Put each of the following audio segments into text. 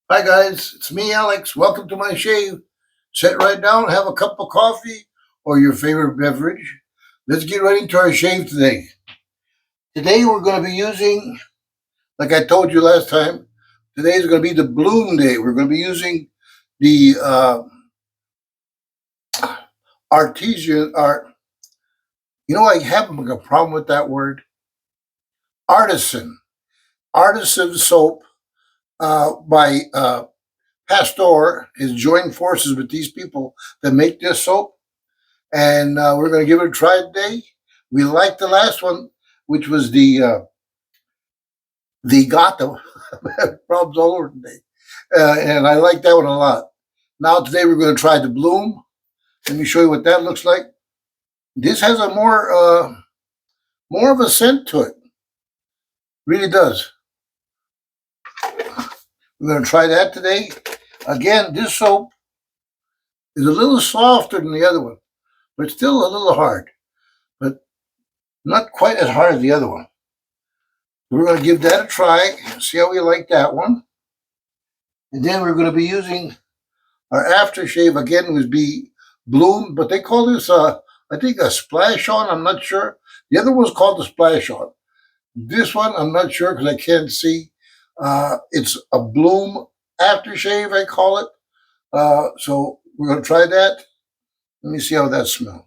Hi guys, it's me Alex. Welcome to my shave. Sit right down, have a cup of coffee or your favorite beverage. Let's get right into our shave today. Today we're going to be using, like I told you last time, today is going to be the bloom day. We're going to be using the artisan art. I have a problem with that word. Artisan. Artisan soap by Pasteur has joined forces with these people that make this soap, and we're going to give it a try today. We liked the last one, which was the Gotham. Problems all over today, and I like that one a lot. Now today we're going to try the Bloom. Let me show you what that looks like. This has a more of a scent to it. Really does. We're going to try that today. Again, this soap is a little softer than the other one, but still a little hard, but not quite as hard as the other one. We're going to give that a try, see how we like that one. And then we're going to be using our aftershave again, would be Bloom, but they call this, I think, a splash on. I'm not sure. The other one's called the splash on. This one, I'm not sure because I can't see. It's a Bloom aftershave, I call it. So we're going to try that. Let me see how that smells.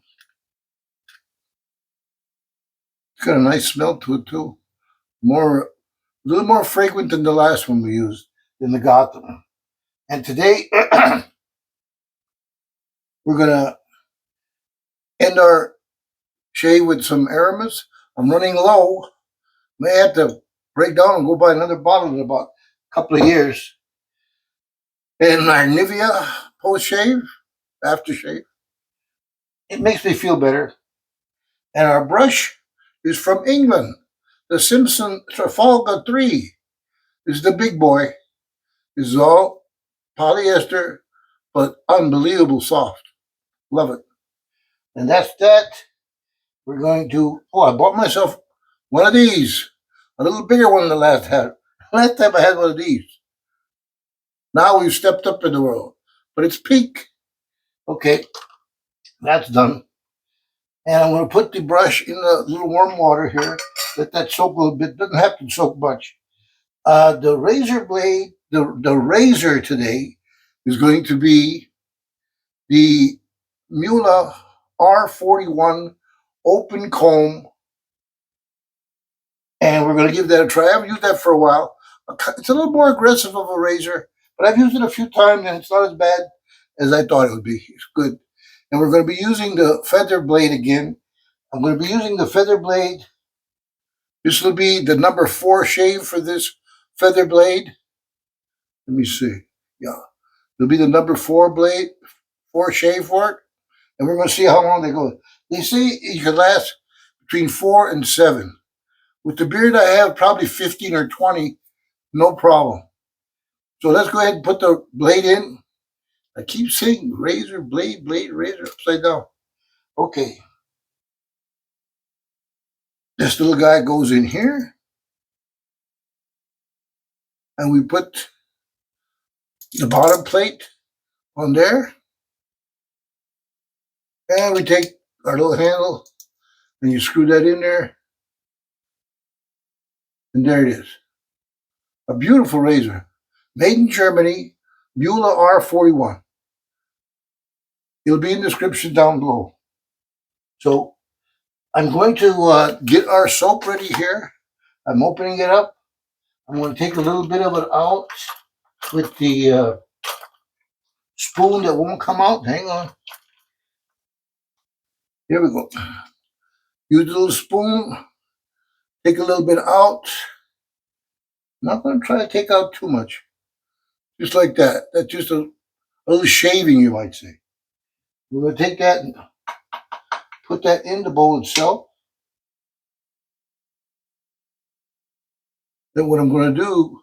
It's got a nice smell to it, too. A little more fragrant than the last one we used in the Gotham. And today, we're going to end our shave with some aromas. I'm running low. May have to break down and go buy another bottle in about a couple of years. And our Nivea post shave, aftershave, it makes me feel better. And our brush is from England. The Simpson of 3 is the big boy. This is all polyester, but unbelievable soft. Love it. And that's that. We're going to, I bought myself one of these, a little bigger one than the last time. Last time I had one of these. Now we've stepped up in the world, but it's pink. Okay, that's done. And I'm going to put the brush in a little warm water here. Let that soak a little bit. Doesn't have to soak much. The razor blade, the razor today is going to be the Muhle R41 open comb, and we're going to give that a try. I haven't used that for a while. It's a little more aggressive of a razor, but I've used it a few times, and it's not as bad as I thought it would be. It's good. And we're going to be using the feather blade again. I'm going to be using the feather blade. This will be the number 4 shave for this feather blade. Let me see. Yeah. It'll be the number 4 blade, 4 shave for it. And we're going to see how long they go. They say you can last between 4 and 7. With the beard I have, probably 15 or 20, no problem. So let's go ahead and put the blade in. I keep saying razor, blade, razor, upside down. Okay. This little guy goes in here. And we put the bottom plate on there. And we take our little handle and you screw that in there. And there it is. A beautiful razor. Made in Germany, Muhle R41. It'll be in the description down below. So I'm going to get our soap ready here. I'm opening it up. I'm going to take a little bit of it out with the spoon that won't come out. Hang on. Here we go. Use a little spoon. Take a little bit out. I'm not going to try to take out too much. Just like that. That's just a little shaving, you might say. We're going to take that and put that in the bowl itself. Then what I'm going to do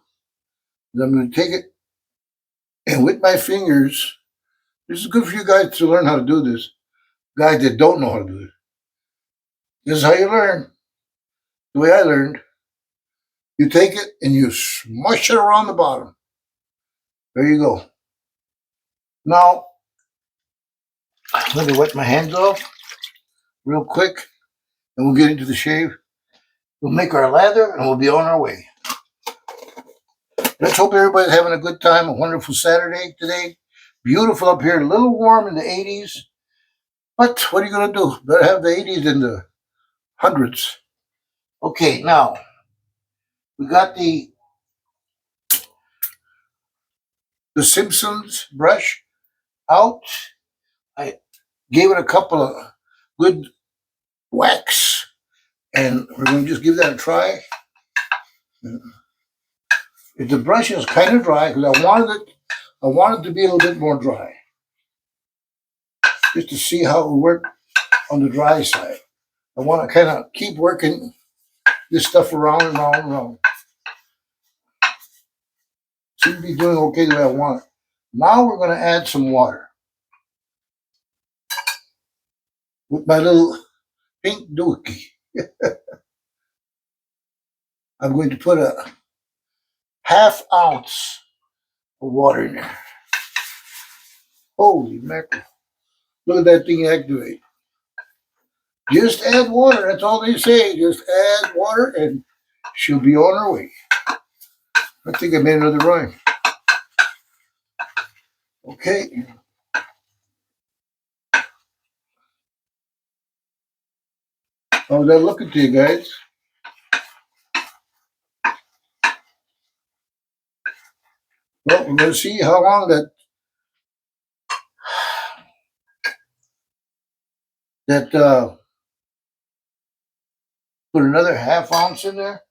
is I'm going to take it and with my fingers, this is good for you guys to learn how to do this. Guys that don't know how to do it. This is how you learn. The way I learned. You take it and you smush it around the bottom. There you go. Now, let me wet my hands off real quick, and we'll get into the shave. We'll make our lather, and we'll be on our way. Let's hope everybody's having a good time. A wonderful Saturday today. Beautiful up here. A little warm in the 80s. But what are you going to do? Better have the 80s in the hundreds. Okay, now, we got the Simpsons brush out. I gave it a couple of good whacks, and we're going to just give that a try. If the brush is kind of dry, because I wanted it to be a little bit more dry, just to see how it will work on the dry side. I want to kind of keep working this stuff around and around and around. Seems to be doing okay the way I want it. Now we're going to add some water with my little pink dookie. I'm going to put a ½ ounce of water in there. Holy mackerel. Look at that thing activate. Just add water. That's all they say. Just add water and she'll be on her way. I think I made another rhyme. Okay. How's that looking to you guys? Well, we're going to see how long put another ½ ounce in there.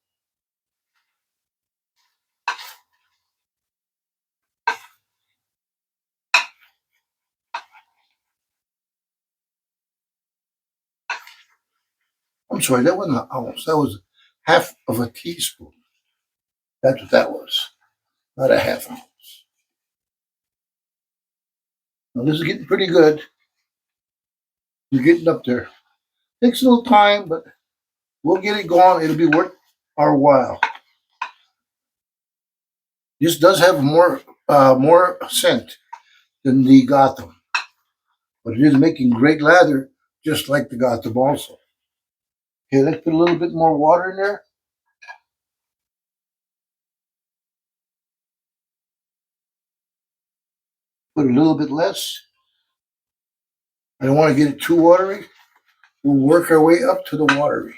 I'm sorry, that wasn't an ounce. That was half of a teaspoon. That's what that was. Not a ½ ounce. Now this is getting pretty good. You're getting up there. Takes a little time, but we'll get it going. It'll be worth our while. This does have more scent than the Gotham, but it is making great lather, just like the Gotham also. Okay, let's put a little bit more water in there. Put a little bit less. I don't want to get it too watery. We'll work our way up to the watery.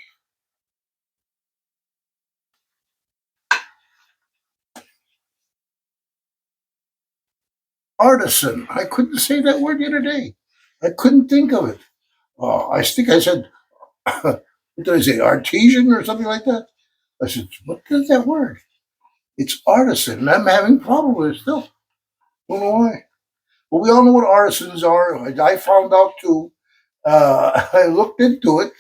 Artisan. I couldn't say that word the other day. I couldn't think of it. Oh, I think I said, what did I say, artesian or something like that? I said, what is that word? It's artisan. And I'm having problems with it still. Don't know why. Well, we all know what artisans are. I found out too. I looked into it,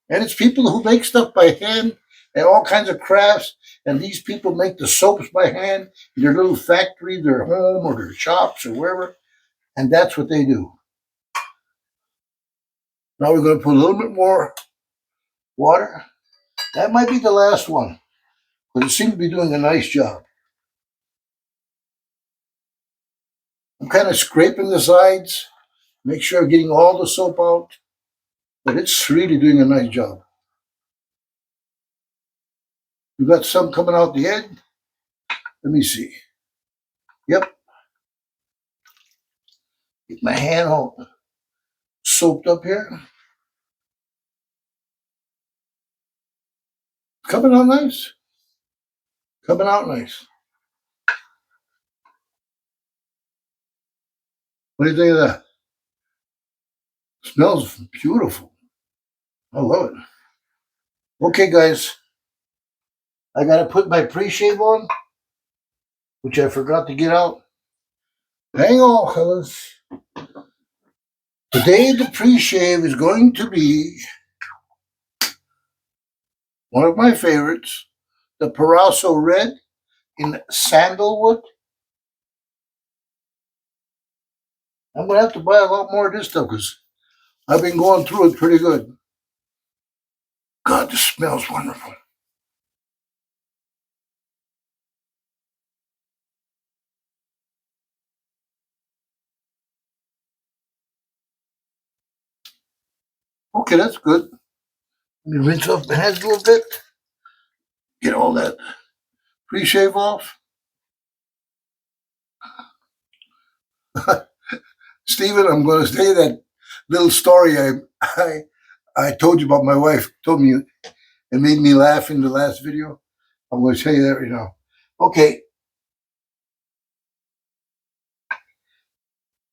and it's people who make stuff by hand and all kinds of crafts. And these people make the soaps by hand in their little factory, their home, or their shops, or wherever. And that's what they do. Now we're going to put a little bit more water. That might be the last one, but it seems to be doing a nice job. I'm kind of scraping the sides, make sure I'm getting all the soap out, but it's really doing a nice job. We've got some coming out the end. Let me see. Yep. Get my hand all soaped up here. Coming out nice. Coming out nice. What do you think of that? Smells beautiful. I love it. Okay, guys. I got to put my pre-shave on, which I forgot to get out. Hang on, fellas. Today, the pre-shave is going to be one of my favorites, the Proraso Red in sandalwood. I'm going to have to buy a lot more of this stuff because I've been going through it pretty good. God, this smells wonderful. Okay, that's good. Let me rinse off my hands a little bit. Get all that pre-shave off. Stephen, I'm going to say that little story I told you about. My wife told me it made me laugh in the last video. I'm going to tell you that right now. Okay,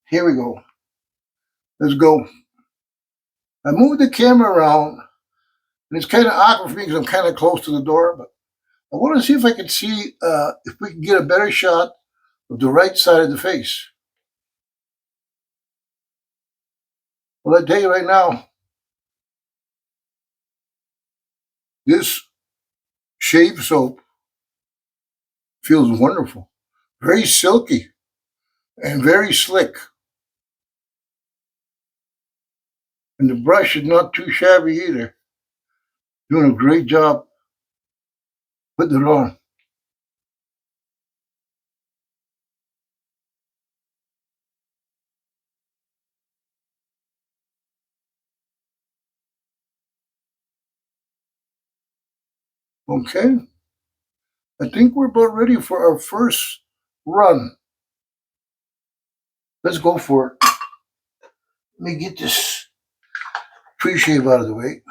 here we go. Let's go. I moved the camera around, and it's kind of awkward for me because I'm kind of close to the door, but I want to see if I can see if we can get a better shot of the right side of the face. Well, I tell you right now, this shave soap feels wonderful. Very silky and very slick. And the brush is not too shabby either. Doing a great job putting it on. Okay. I think we're about ready for our first run. Let's go for it. Let me get this pre-shave out of the way.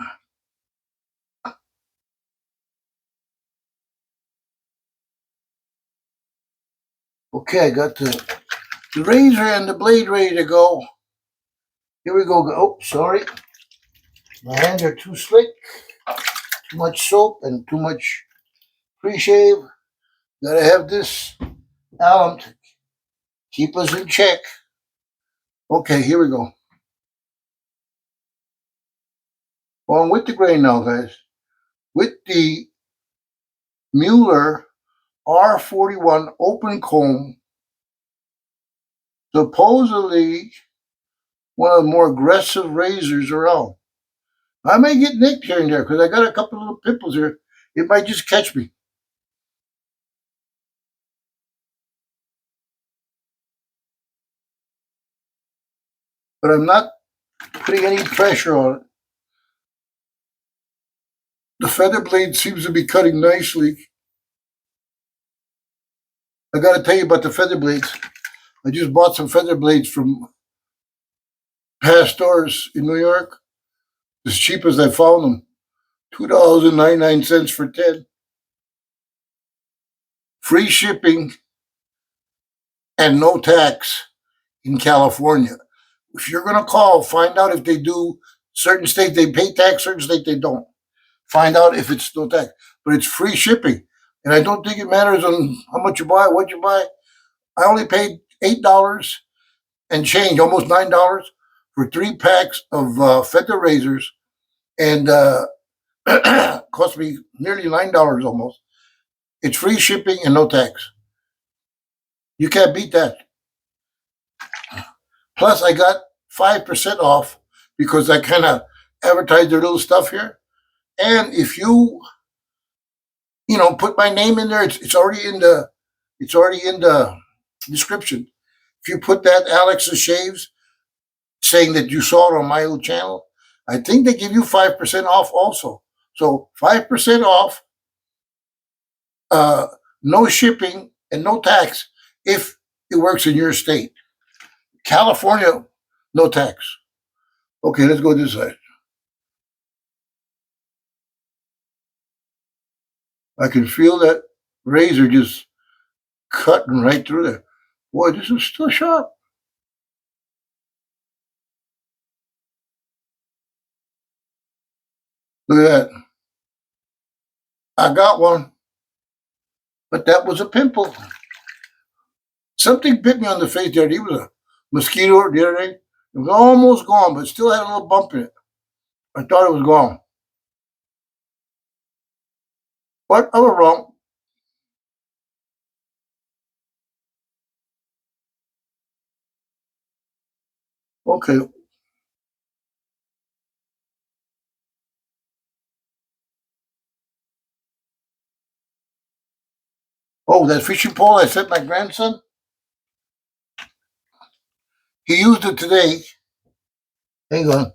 Okay, I got the razor and the blade ready to go. Here we go. Oh, sorry. My hands are too slick. Too much soap and too much pre-shave. Gotta have this alum to keep us in check. Okay, here we go. On with the grain now, guys. With the Muhle R41 open comb, supposedly one of the more aggressive razors around. I may get nicked here and there because I got a couple little pimples here. It might just catch me. But I'm not putting any pressure on it. The feather blade seems to be cutting nicely. I got to tell you about the feather blades. I just bought some feather blades from Pasteur's in New York. As cheap as I found them. $2.99 for 10. Free shipping and no tax in California. If you're going to call, find out if they do. Certain states they pay tax, certain states they don't. Find out if it's no tax. But it's free shipping. And I don't think it matters on how much you buy, what you buy. I only paid $8 and change, almost $9 for 3 packs of feather razors. And cost me nearly $9 almost. It's free shipping and no tax. You can't beat that. Plus, I got 5% off because I kind of advertised their little stuff here. And if you put my name in there, it's already in the description. If you put that Alex's Shaves, saying that you saw it on my little channel, I think they give you 5% off also. So 5% off, no shipping and no tax if it works in your state. California, no tax. Okay, let's go this side. I can feel that razor just cutting right through there. Boy, this is still sharp. Look at that. I got one, but that was a pimple. Something bit me on the face the other day. It was a mosquito the other day. It was almost gone, but still had a little bump in it. I thought it was gone. But I was wrong. Okay. Oh, that fishing pole I sent my grandson? He used it today. Hang on.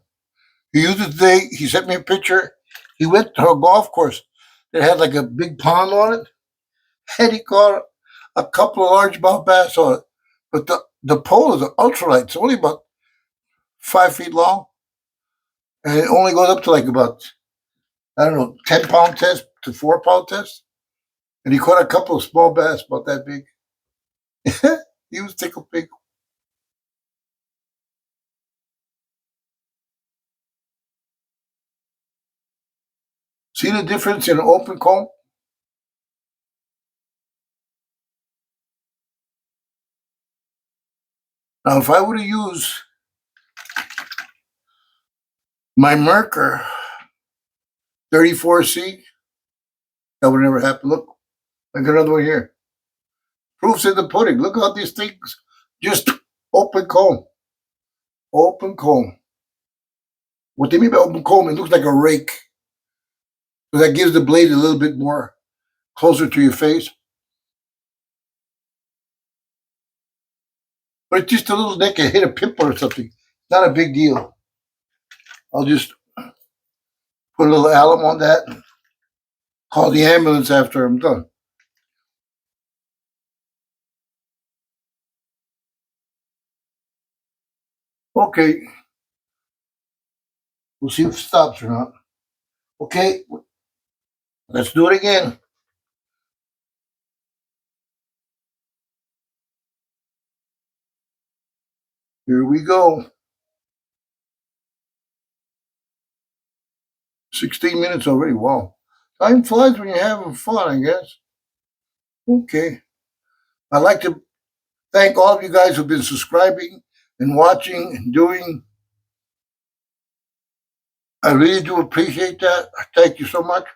He used it today. He sent me a picture. He went to a golf course that had like a big pond on it, and he caught a couple of largemouth bass on it. But the pole is an ultralight. It's only about 5 feet long, and it only goes up to like about, I don't know, 10-pound test to 4-pound test. And he caught a couple of small bass about that big. He was tickled pink. See the difference in an open comb? Now, if I would have used my Merkur 34C, that would never happen. Look, I got another one here. Proof's in the pudding. Look how these things just open comb. Open comb. What they mean by open comb, it looks like a rake. So that gives the blade a little bit more closer to your face. But it's just a little nick. I hit a pimple or something. Not a big deal. I'll just put a little alum on that. Call the ambulance after I'm done. Okay. We'll see if it stops or not. Okay. Let's do it again. Here we go. 16 minutes already. Wow. Time flies when you're having fun, I guess. Okay. I'd like to thank all of you guys who've been subscribing and watching and doing. I really do appreciate that. Thank you so much.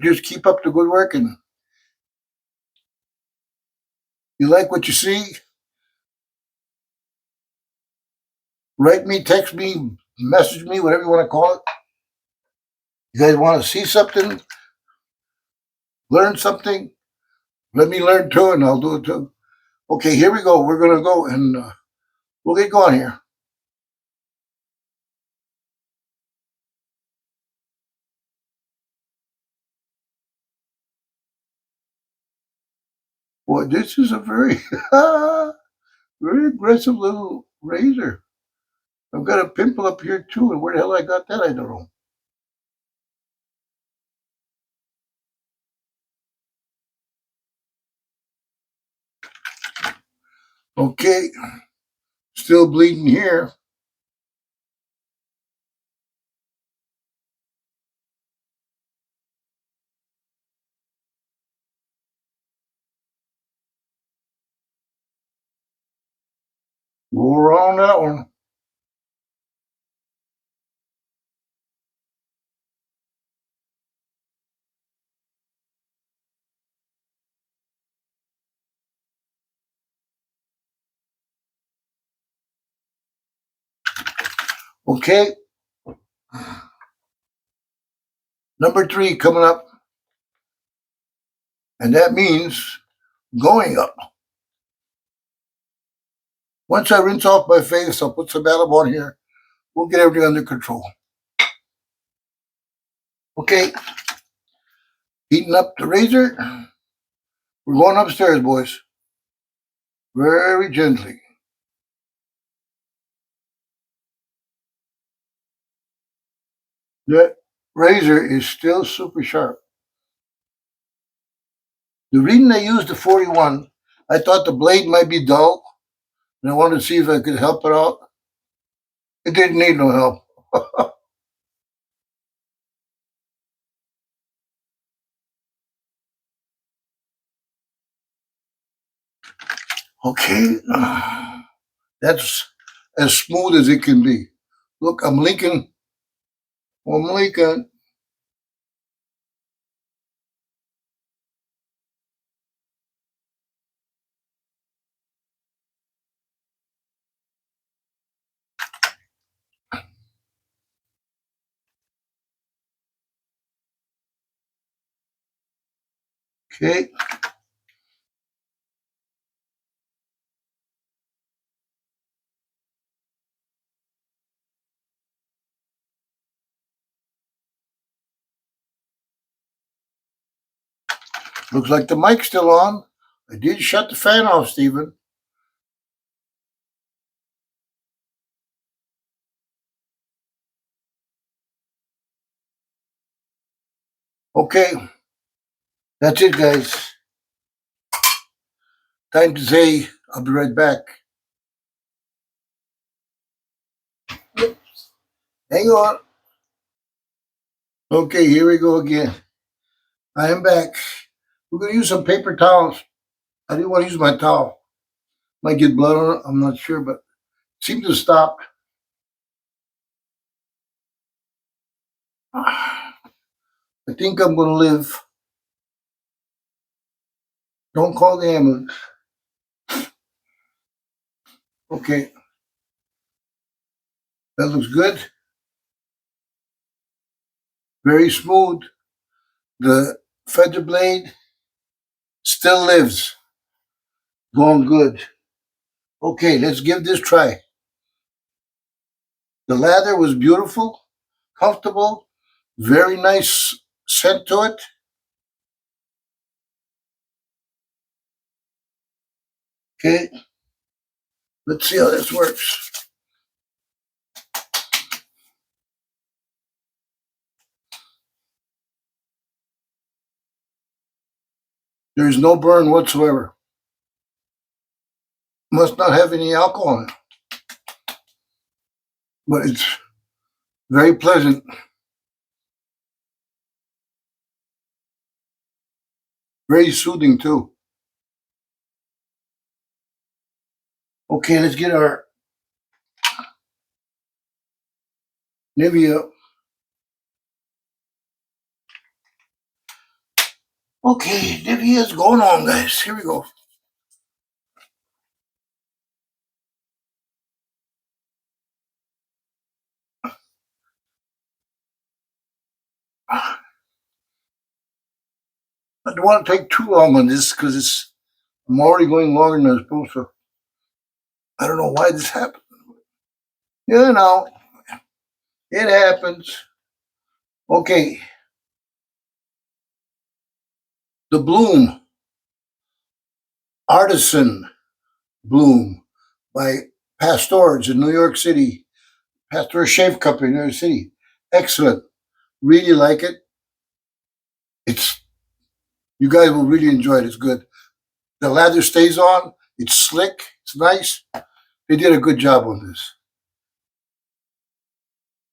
Just keep up the good work, and you like what you see, write me, text me, message me, whatever you want to call it. You guys want to see something, learn something, let me learn too, and I'll do it too. Okay, here we go. We're going to go, and we'll get going here. Boy, this is a very, very aggressive little razor. I've got a pimple up here too, and where the hell I got that, I don't know. Okay, still bleeding here. Go around that one. Okay, number 3 coming up, and that means going up. Once I rinse off my face, I'll put some alum on here. We'll get everything under control. Okay, heating up the razor. We're going upstairs, boys. Very gently. That razor is still super sharp. The reason I used the 41, I thought the blade might be dull, and I wanted to see if I could help it out. It didn't need no help. Okay, that's as smooth as it can be. Look, I'm linking. I'm linking. Okay. Looks like the mic's still on. I did shut the fan off, Stephen. Okay, that's it, guys. Time to say I'll be right back. Hang on. Okay, here we go again. I am back. We're going to use some paper towels. I didn't want to use my towel. Might get blood on it. I'm not sure, but it seems to stop. I think I'm going to live. Don't call the ambulance. Okay. That looks good. Very smooth. The feather blade still lives. Going good. Okay, let's give this a try. The lather was beautiful, comfortable, very nice scent to it. Okay, let's see how this works. There's no burn whatsoever. Must not have any alcohol in it. But it's very pleasant. Very soothing too. Okay, let's get our Nivea. Okay, Nivea's going on, guys. Here we go. I don't want to take too long on this because I'm already going longer than I'm supposed to. I don't know why this happened. You know, it happens. Okay, the Bloom, Artisan Bloom by Pasteur in New York City. Pasteur Shave Company in New York City. Excellent. Really like it. You guys will really enjoy it. It's good. The lather stays on. It's slick. It's nice. They did a good job on this.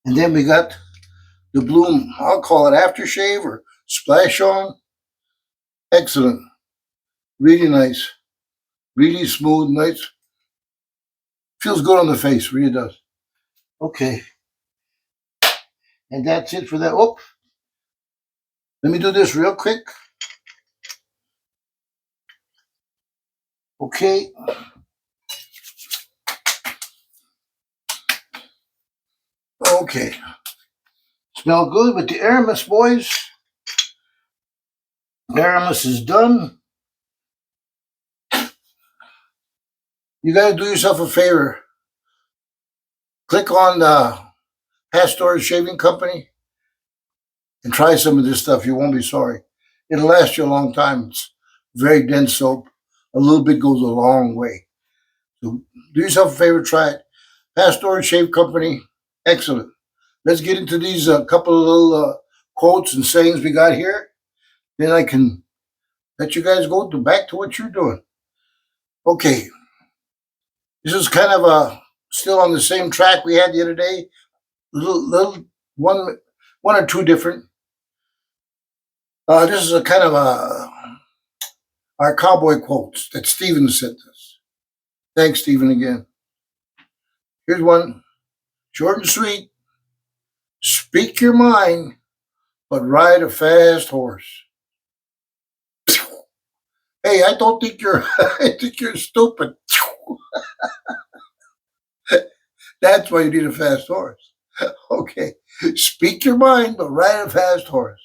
And then we got the Bloom. I'll call it aftershave or splash on. Excellent. Really nice. Really smooth. Nice. Feels good on the face. Really does. Okay. And that's it for that. Oh, let me do this real quick. Okay. Okay. Smell good with the Aramis, boys. Aramis is done. You got to do yourself a favor. Click on the Pasteur Shaving Company and try some of this stuff. You won't be sorry. It'll last you a long time. It's very dense soap. A little bit goes a long way. So do yourself a favor. Try it. Pasteur Shave Company. Excellent. Let's get into these couple of little quotes and sayings we got here. Then I can let you guys go back to what you're doing. Okay. This is kind of still on the same track we had the other day. Little one or two different. This is a kind of our cowboy quotes that Stephen sent us. Thanks, Stephen, again. Here's one. Short and sweet. Speak your mind, but ride a fast horse. Hey, I don't think you're I think you're stupid. That's why you need a fast horse. Okay. Speak your mind, but ride a fast horse.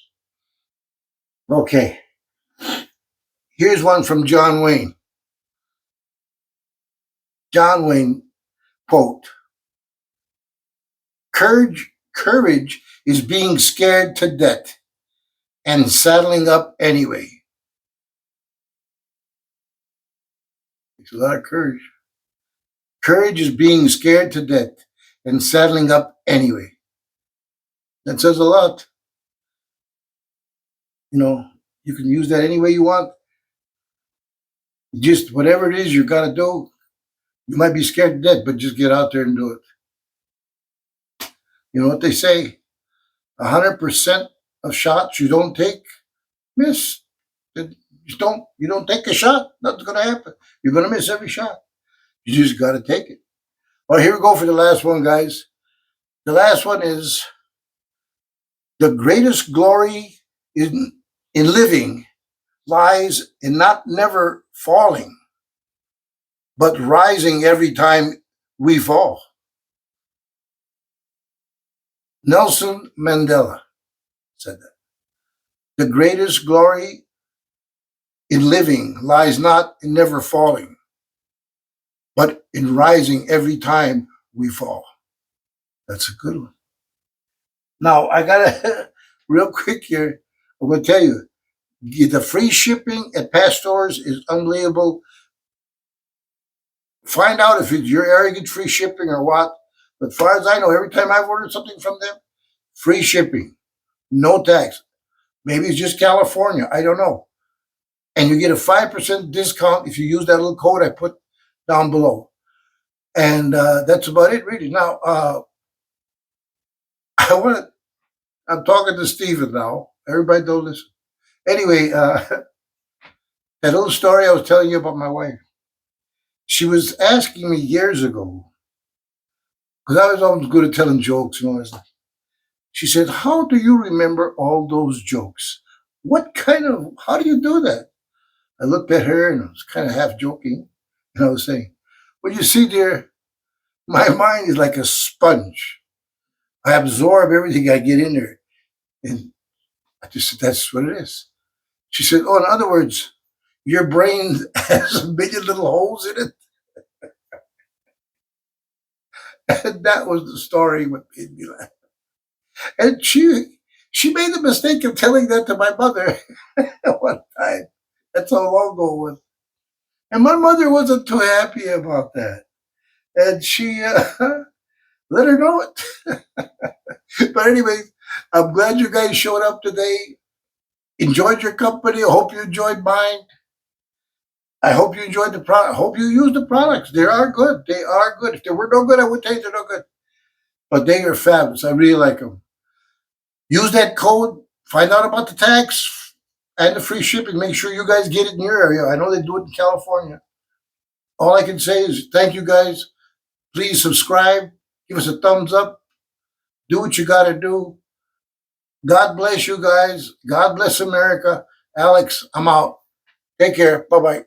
Okay. Here's one from John Wayne. John Wayne quote. Courage is being scared to death and saddling up anyway. Takes a lot of courage. Courage is being scared to death and saddling up anyway. That says a lot. You know, you can use that any way you want. Just whatever it is you got to do, you might be scared to death, but just get out there and do it. You know what they say? 100% of shots you don't take, miss. You don't take a shot, nothing's going to happen. You're going to miss every shot. You just got to take it. Well, here we go for the last one, guys. The last one is the greatest glory in living lies in not never falling, but rising every time we fall. Nelson Mandela said that. The greatest glory in living lies not in never falling, but in rising every time we fall. That's a good one. Now, I got to, real quick here, I'm going to tell you, the free shipping at Pasteur's is unbelievable. Find out if it's your area gets free shipping or what. But as far as I know, every time I've ordered something from them, free shipping, no tax. Maybe it's just California. I don't know. And you get a 5% discount if you use that little code I put down below. And that's about it, really. Now, I'm talking to Steven now. Everybody don't listen. Anyway, that little story I was telling you about my wife. She was asking me years ago, because I was always good at telling jokes and all that stuff. She said, how do you remember all those jokes? How do you do that? I looked at her and I was kind of half joking. And I was saying, well, you see, dear, my mind is like a sponge. I absorb everything I get in there. And I just said, that's what it is. She said, oh, in other words, your brain has a million little holes in it. And that was the story what made me laugh. And she made the mistake of telling that to my mother one time. That's how long ago it was. And my mother wasn't too happy about that. And she let her know it. But anyway, I'm glad you guys showed up today. Enjoyed your company. I hope you enjoyed mine. I hope you enjoyed the product. I hope you use the products. They are good. They are good. If they were no good, I would say they're no good. But they are fabulous. I really like them. Use that code. Find out about the tax and the free shipping. Make sure you guys get it in your area. I know they do it in California. All I can say is thank you guys. Please subscribe. Give us a thumbs up. Do what you got to do. God bless you guys. God bless America. Alex, I'm out. Take care. Bye-bye.